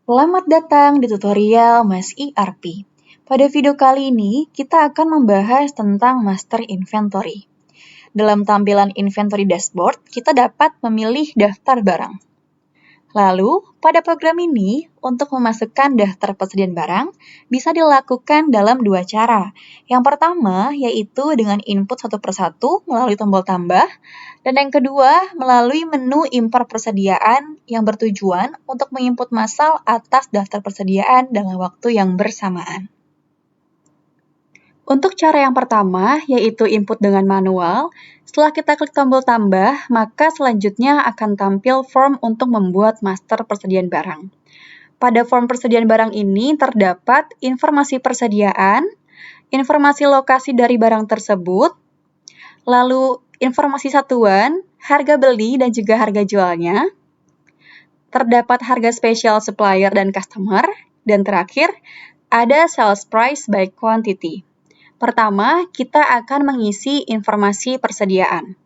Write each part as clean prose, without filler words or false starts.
Selamat datang di tutorial Mas ERP. Pada video kali ini, kita akan membahas tentang Master Inventory. Dalam tampilan Inventory Dashboard, kita dapat memilih daftar barang. Lalu, pada program ini, untuk memasukkan daftar persediaan barang, bisa dilakukan dalam dua cara. Yang pertama, yaitu dengan input satu persatu melalui tombol tambah, dan yang kedua, melalui menu impor persediaan yang bertujuan untuk menginput massal atas daftar persediaan dalam waktu yang bersamaan. Untuk cara yang pertama, yaitu input dengan manual, setelah kita klik tombol tambah, maka selanjutnya akan tampil form untuk membuat master persediaan barang. Pada form persediaan barang ini terdapat informasi persediaan, informasi lokasi dari barang tersebut, lalu informasi satuan, harga beli dan juga harga jualnya, terdapat harga spesial supplier dan customer, dan terakhir, ada sales price by quantity. Pertama, kita akan mengisi informasi persediaan.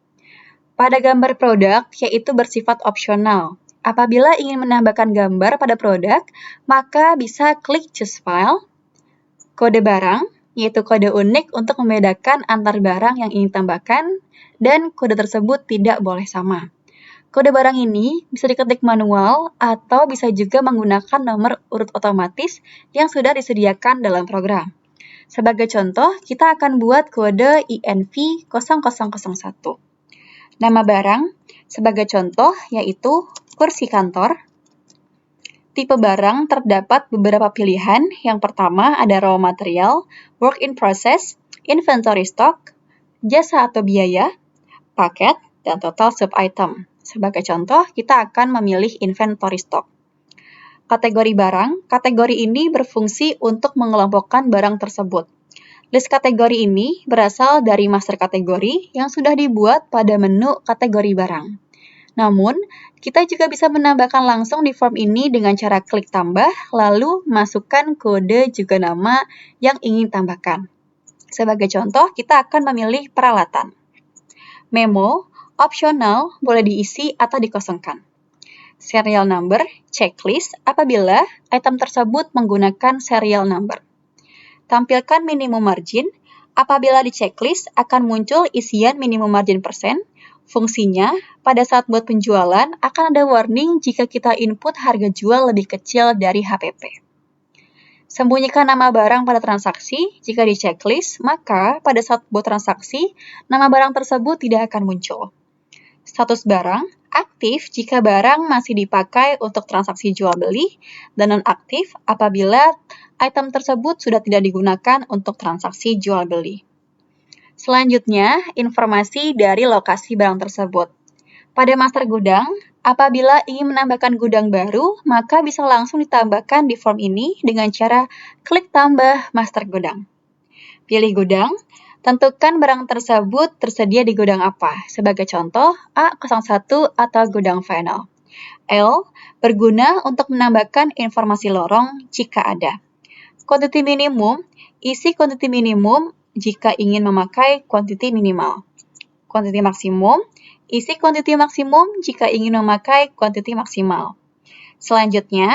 Pada gambar produk, yaitu bersifat opsional. Apabila ingin menambahkan gambar pada produk, maka bisa klik Choose File, kode barang, yaitu kode unik untuk membedakan antar barang yang ingin tambahkan, dan kode tersebut tidak boleh sama. Kode barang ini bisa diketik manual atau bisa juga menggunakan nomor urut otomatis yang sudah disediakan dalam program. Sebagai contoh, kita akan buat kode INV0001. Nama barang, sebagai contoh, yaitu kursi kantor. Tipe barang terdapat beberapa pilihan. Yang pertama ada raw material, work in process, inventory stock, jasa atau biaya, paket, dan total sub-item. Sebagai contoh, kita akan memilih inventory stock. Kategori barang, kategori ini berfungsi untuk mengelompokkan barang tersebut. List kategori ini berasal dari master kategori yang sudah dibuat pada menu kategori barang. Namun, kita juga bisa menambahkan langsung di form ini dengan cara klik tambah, lalu masukkan kode juga nama yang ingin tambahkan. Sebagai contoh, kita akan memilih peralatan. Memo, opsional, boleh diisi atau dikosongkan. Serial number, checklist apabila item tersebut menggunakan serial number. Tampilkan minimum margin, apabila di checklist akan muncul isian minimum margin persen. Fungsinya, pada saat buat penjualan akan ada warning jika kita input harga jual lebih kecil dari HPP. Sembunyikan nama barang pada transaksi, jika di checklist, maka pada saat buat transaksi, nama barang tersebut tidak akan muncul. Status barang, aktif jika barang masih dipakai untuk transaksi jual beli, dan non-aktif apabila item tersebut sudah tidak digunakan untuk transaksi jual beli. Selanjutnya, informasi dari lokasi barang tersebut. Pada master gudang, apabila ingin menambahkan gudang baru, maka bisa langsung ditambahkan di form ini dengan cara klik tambah master gudang. Pilih gudang. Tentukan barang tersebut tersedia di gudang apa. Sebagai contoh, A01 atau gudang final. L, berguna untuk menambahkan informasi lorong jika ada. Quantity minimum, isi quantity minimum jika ingin memakai quantity minimal. Quantity maksimum, isi quantity maksimum jika ingin memakai quantity maksimal. Selanjutnya,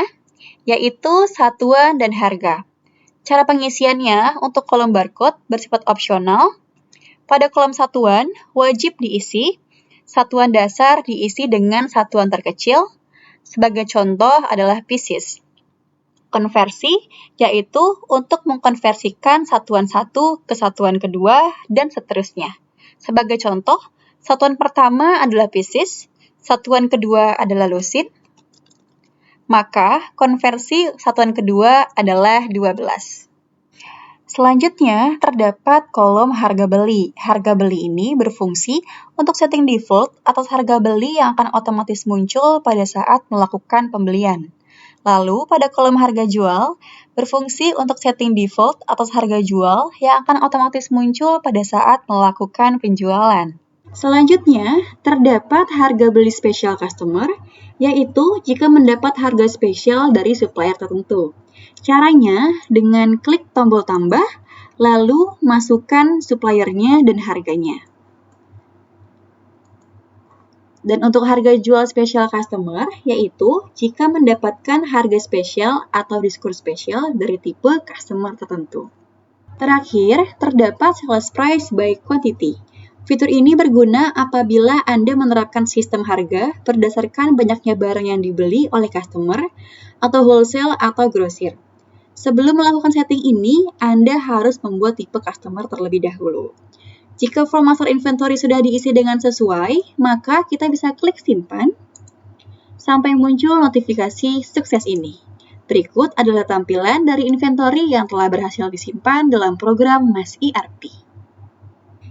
yaitu satuan dan harga. Cara pengisiannya untuk kolom barcode bersifat opsional. Pada kolom satuan, wajib diisi. Satuan dasar diisi dengan satuan terkecil. Sebagai contoh adalah pieces. Konversi, yaitu untuk mengkonversikan satuan satu ke satuan kedua, dan seterusnya. Sebagai contoh, satuan pertama adalah pieces, satuan kedua adalah lucid, maka konversi satuan kedua adalah 12. Selanjutnya, terdapat kolom harga beli. Harga beli ini berfungsi untuk setting default atas harga beli yang akan otomatis muncul pada saat melakukan pembelian. Lalu, pada kolom harga jual, berfungsi untuk setting default atas harga jual yang akan otomatis muncul pada saat melakukan penjualan. Selanjutnya, terdapat harga beli spesial customer, yaitu jika mendapat harga spesial dari supplier tertentu. Caranya dengan klik tombol tambah, lalu masukkan suppliernya dan harganya. Dan untuk harga jual spesial customer, yaitu jika mendapatkan harga spesial atau diskon spesial dari tipe customer tertentu. Terakhir, terdapat sales price by quantity. Fitur ini berguna apabila Anda menerapkan sistem harga berdasarkan banyaknya barang yang dibeli oleh customer, atau wholesale atau grosir. Sebelum melakukan setting ini, Anda harus membuat tipe customer terlebih dahulu. Jika form master inventory sudah diisi dengan sesuai, maka kita bisa klik simpan sampai muncul notifikasi sukses ini. Berikut adalah tampilan dari inventory yang telah berhasil disimpan dalam program Mas ERP.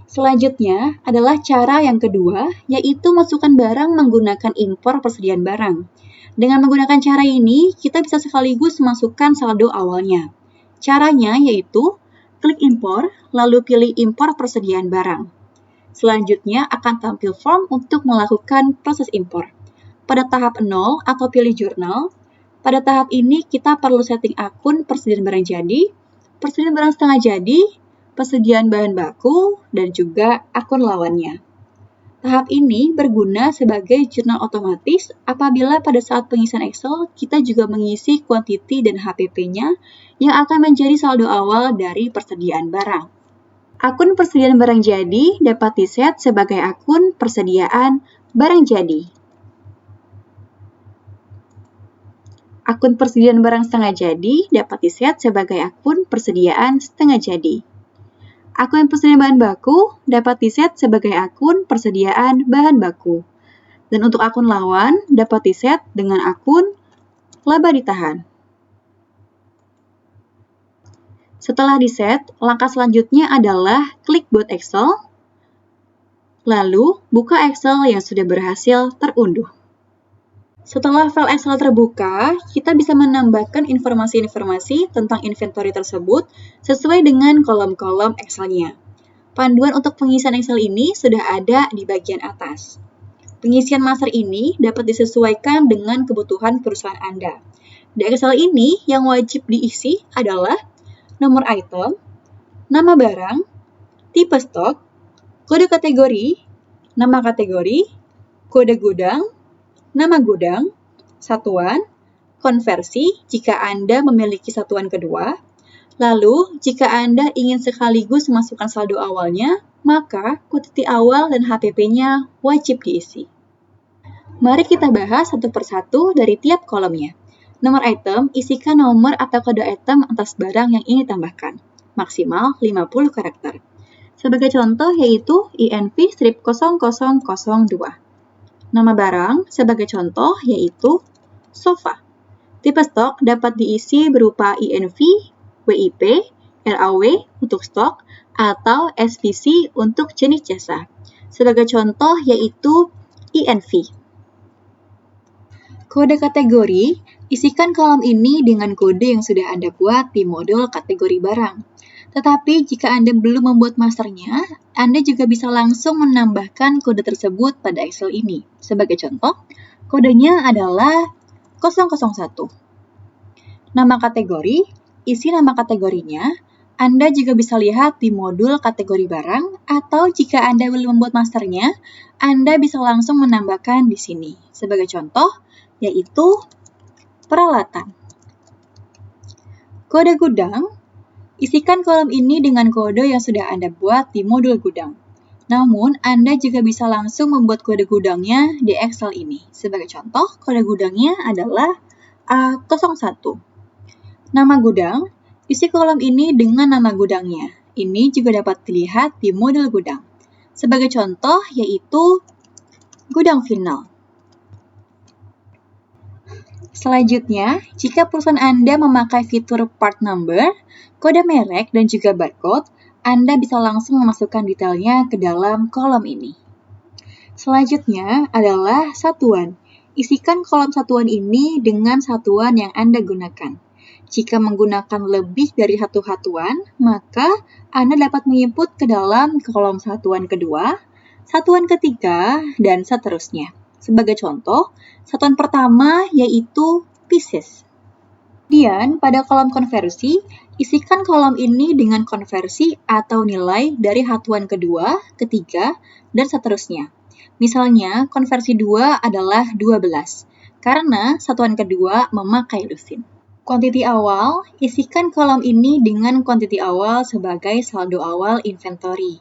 Selanjutnya adalah cara yang kedua, yaitu masukkan barang menggunakan impor persediaan barang. Dengan menggunakan cara ini, kita bisa sekaligus masukkan saldo awalnya. Caranya yaitu klik impor, lalu pilih impor persediaan barang. Selanjutnya akan tampil form untuk melakukan proses impor. Pada tahap 0 atau pilih jurnal, pada tahap ini kita perlu setting akun persediaan barang jadi, persediaan barang setengah jadi, persediaan bahan baku, dan juga akun lawannya. Tahap ini berguna sebagai jurnal otomatis apabila pada saat pengisian Excel kita juga mengisi quantity dan HPP-nya yang akan menjadi saldo awal dari persediaan barang. Akun persediaan barang jadi dapat diset sebagai akun persediaan barang jadi. Akun persediaan barang setengah jadi dapat diset sebagai akun persediaan setengah jadi. Akun persediaan bahan baku dapat diset sebagai akun persediaan bahan baku. Dan untuk akun lawan dapat diset dengan akun laba ditahan. Setelah diset, langkah selanjutnya adalah klik buat Excel, lalu buka Excel yang sudah berhasil terunduh. Setelah file Excel terbuka, kita bisa menambahkan informasi-informasi tentang inventory tersebut sesuai dengan kolom-kolom Excel-nya. Panduan untuk pengisian Excel ini sudah ada di bagian atas. Pengisian master ini dapat disesuaikan dengan kebutuhan perusahaan Anda. Di Excel ini, yang wajib diisi adalah nomor item, nama barang, tipe stok, kode kategori, nama kategori, kode gudang, nama gudang, satuan, konversi jika Anda memiliki satuan kedua. Lalu, jika Anda ingin sekaligus memasukkan saldo awalnya, maka quantity awal dan HPP-nya wajib diisi. Mari kita bahas satu persatu dari tiap kolomnya. Nomor item, isikan nomor atau kode item atas barang yang ingin ditambahkan, maksimal 50 karakter. Sebagai contoh yaitu INV strip 0002. Nama barang sebagai contoh yaitu sofa. Tipe stok dapat diisi berupa INV, WIP, LAW untuk stok, atau SVC untuk jenis jasa. Sebagai contoh yaitu INV. Kode kategori, isikan kolom ini dengan kode yang sudah Anda buat di modul kategori barang. Tetapi jika Anda belum membuat masternya, Anda juga bisa langsung menambahkan kode tersebut pada Excel ini. Sebagai contoh, kodenya adalah 001. Nama kategori, isi nama kategorinya. Anda juga bisa lihat di modul kategori barang, atau jika Anda belum membuat masternya, Anda bisa langsung menambahkan di sini. Sebagai contoh, yaitu peralatan. Kode gudang, isikan kolom ini dengan kode yang sudah Anda buat di modul gudang. Namun, Anda juga bisa langsung membuat kode gudangnya di Excel ini. Sebagai contoh, kode gudangnya adalah A01. Nama gudang, isi kolom ini dengan nama gudangnya. Ini juga dapat dilihat di modul gudang. Sebagai contoh, yaitu gudang final. Selanjutnya, jika perusahaan Anda memakai fitur part number, kode merek, dan juga barcode, Anda bisa langsung memasukkan detailnya ke dalam kolom ini. Selanjutnya adalah satuan. Isikan kolom satuan ini dengan satuan yang Anda gunakan. Jika menggunakan lebih dari satu satuan, maka Anda dapat menginput ke dalam kolom satuan kedua, satuan ketiga, dan seterusnya. Sebagai contoh, satuan pertama yaitu pieces. Kemudian, pada kolom konversi, isikan kolom ini dengan konversi atau nilai dari satuan kedua, ketiga, dan seterusnya. Misalnya, konversi 2 adalah 12, karena satuan kedua memakai lusin. Kuantiti awal, isikan kolom ini dengan kuantiti awal sebagai saldo awal inventory.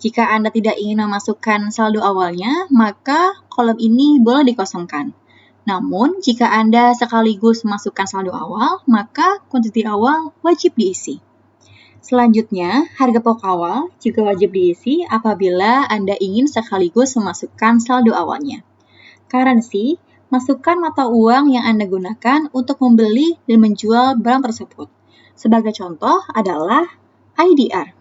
Jika Anda tidak ingin memasukkan saldo awalnya, maka kolom ini boleh dikosongkan. Namun, jika Anda sekaligus memasukkan saldo awal, maka kuantiti awal wajib diisi. Selanjutnya, harga pokok awal juga wajib diisi apabila Anda ingin sekaligus memasukkan saldo awalnya. Currency, masukkan mata uang yang Anda gunakan untuk membeli dan menjual barang tersebut. Sebagai contoh adalah IDR.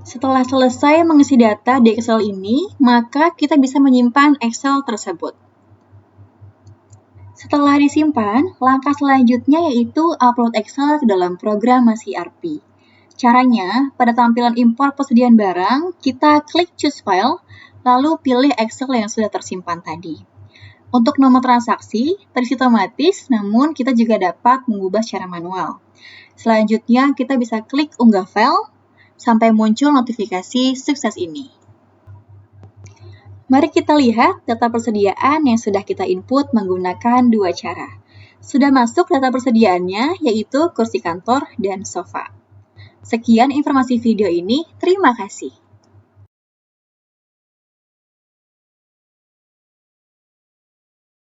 Setelah selesai mengisi data di Excel ini, maka kita bisa menyimpan Excel tersebut. Setelah disimpan, langkah selanjutnya yaitu upload Excel ke dalam program ERP. Caranya, pada tampilan impor persediaan barang, kita klik Choose File, lalu pilih Excel yang sudah tersimpan tadi. Untuk nomor transaksi, terisi otomatis, namun kita juga dapat mengubah secara manual. Selanjutnya, kita bisa klik Unggah File, sampai muncul notifikasi sukses ini. Mari kita lihat data persediaan yang sudah kita input menggunakan dua cara. Sudah masuk data persediaannya, yaitu kursi kantor dan sofa. Sekian informasi video ini, terima kasih.